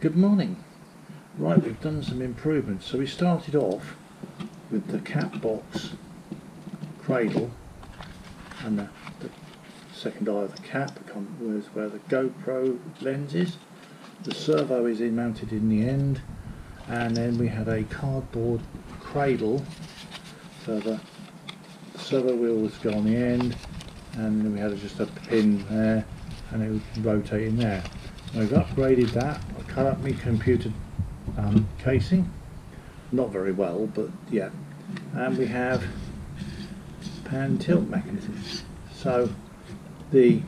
Good morning. Right, we've done some improvements. So we started off with the cap box cradle and the second eye of the cap was where the GoPro lens is. The servo is mounted in the end, and then we had a cardboard cradle, so the servo wheel was go on the end, and then we had just a pin there and it would rotate in there. I've upgraded that. I cut up my computer casing, not very well, but yeah, and we have pan tilt mechanism. So the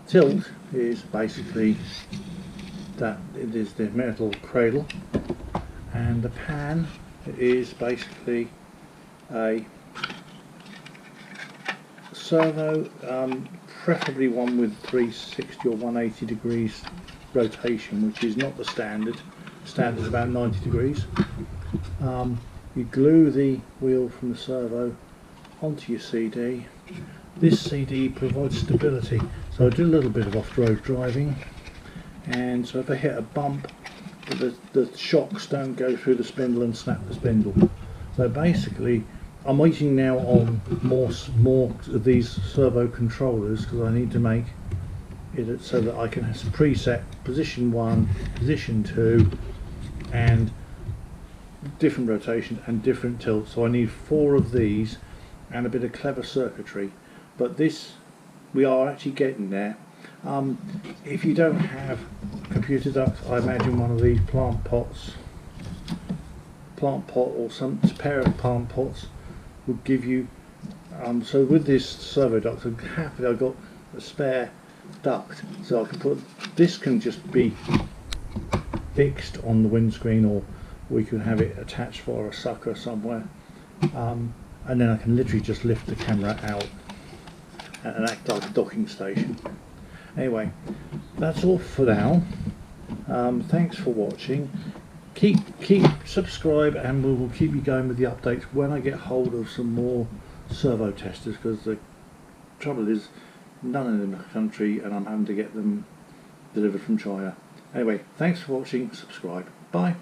tilt is basically that it is the metal cradle, and the pan is basically a servo, preferably one with 360 or 180 degrees rotation, which is not the standard. Standard is about 90 degrees. You glue the wheel from the servo onto your CD. This CD provides stability, so I do a little bit of off-road driving, and so if I hit a bump, the shocks don't go through the spindle and snap the spindle. So basically I'm waiting now on more of these servo controllers, because I need to make it so that I can have preset position 1, position 2, and different rotation and different tilts. So I need 4 of these and a bit of clever circuitry, but this, we are actually getting there. If you don't have computer duct, I imagine one of these plant pot or some pair of plant pots would give you, so with this servo duct, I'm happy I got a spare duct, so I can put this, can just be fixed on the windscreen, or we can have it attached for a sucker somewhere, and then I can literally just lift the camera out and act like a docking station. Anyway, that's all for now. Thanks for watching. Keep subscribe, and we will keep you going with the updates when I get hold of some more servo testers, because the trouble is none in the country and I'm having to get them delivered from China. Anyway, thanks for watching. Subscribe. Bye.